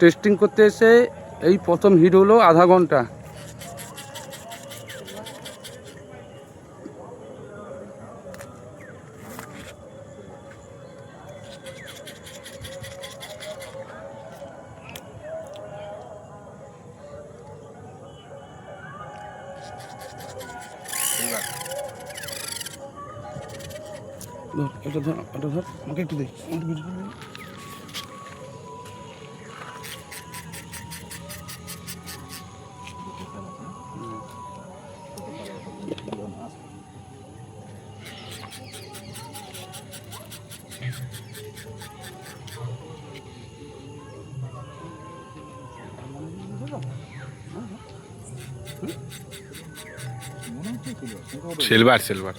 Testing করতে এসে এই প্রথম হিট হলো আধা ঘন্টা। এটা ধর, এটা ধর, আমাকে একটু দে, আমাকে ভিডিও করে দে। সিলভার সিলভার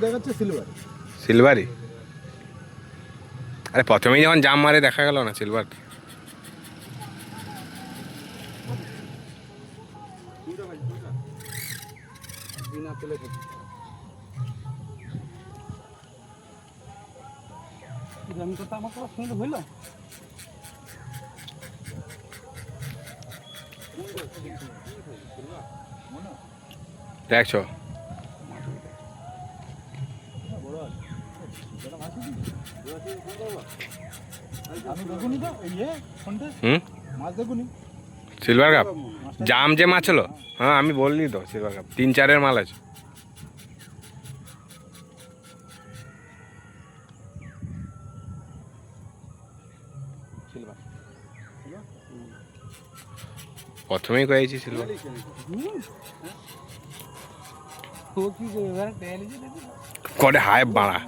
দেখাচ্ছে সিলভার সিলভারই। আরে প্রথমেই যখন জাম মারে দেখা গেল না সিলভার। আমি তো আমার কথা শুনলে হইল। দেখছো সিলভার কাপ জাম যে মাছ হলো। হ্যাঁ আমি বললি তো সিলভার কাপ 3-4 মাল আছে। প্রথমেই কয়েছি সিলভার। করে হায় বাড়া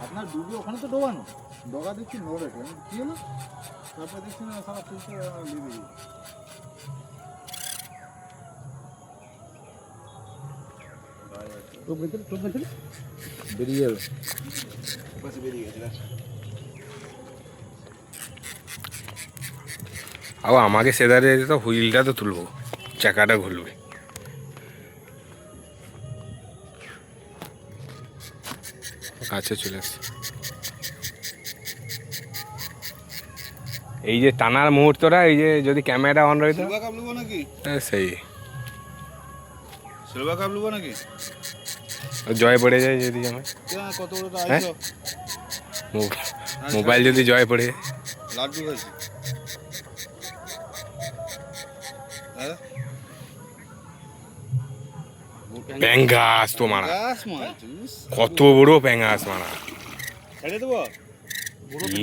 আপনার ডুবি ওখানে তো ডোবানো ডগা দেখছি নড়ে কি হলো তারপরে দেখছি না সারা ফুলটা লিবে বেরিয়ে যাবে বেরিয়ে গেছে। আও আমাকে সেদারে তো হুইলটা তো তুলবো, চাকাটা ঘুরবে। কাছে চলে আসছে। এই যে টানার মুহূর্তটা, এই যে যদি ক্যামেরা অন রইতো সেই সিলভার কাপ লুবো নাকি জয় পড়ে যায় যদি আমার। কত বড় হ্যাঁ মোবাইল যদি জয় পড়ে যায়। লাড্ডু খাইছি প্যাঙ্গাস তো মারা, কত বড় প্যাঙ্গাস মারা।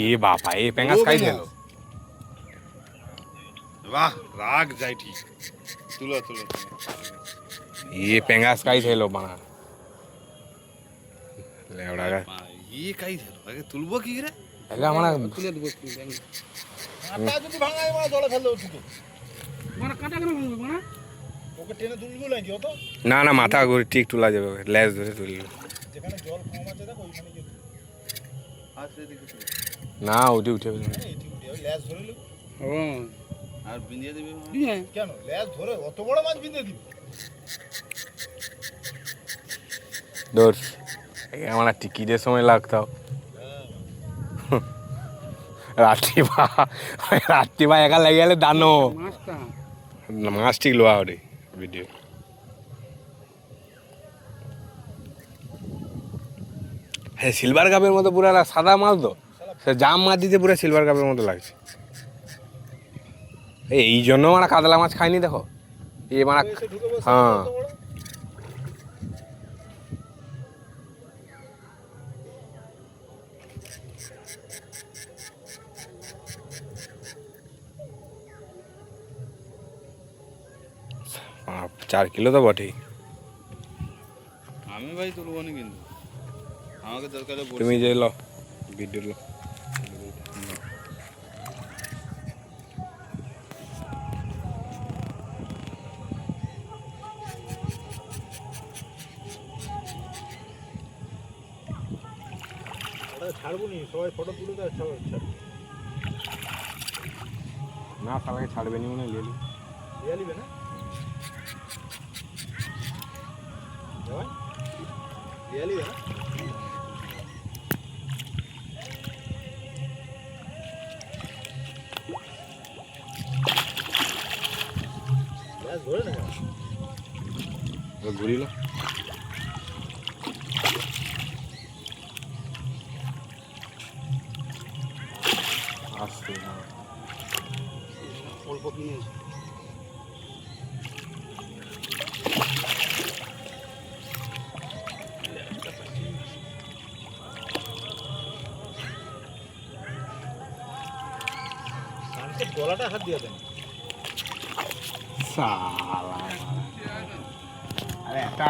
এ বাবা এ প্যাঙ্গাস খাই দিল। বাহ রাগ যাই ঠিক তুলো তুলো এ প্যাঙ্গাস খাই দিল মারা। লেওড়া গা ই কাই দিল আগে তুলবো কি রে এলা মারা তুলে দেবো আটা যদি ভাঙায় মারা জলে ফেললে উঠতো মানে কাটা কেন ভাঙবে মানে ওকে টেনে তুলবো নাকি অত না না মাথা ঘুরে ঠিক তোলা যাবে, লেজ ধরে তুললে। যেখানে জল কম আছে দেখো ওইখানে কি আসলে দেখো না উঠে উঠে লেজ ধরে লো ও আর বিঁধিয়ে দিবে হ্যাঁ কেন লেজ ধরে অত বড় মাছ বিঁধিয়ে দিবে দৌড় আমার টিকিটের সময় লাগতো রাত্রিবা একা লেগে গেলে দানো মাছটা মাছ ঠিক লোয়া ওরে ভিডিও। হ্যাঁ সিলভার কাপের মতো পুরো সাদা মাছ তো, সে জাম মাছ দিতে পুরো সিলভার কাপের মতো লাগছে। এই জন্য মানে কাতলা মাছ খাইনি দেখো এ মানে। হ্যাঁ 4 কিলো তো বটেই। আমি ভাই তুলবো না কিন্তু আমাকে দরকার তুমি যে লো ভিডিও লো ছাড়বো নি সবাই ফটো তুলে দেয় না সবাই ছাড়বে নি মনে লিয়ে নিবে না লিয়ে নিবে না ধরে না ঘুরিল আসছে না অল্প কিনে গলাটা হাত দিয়ে দেন সালা আরে একটা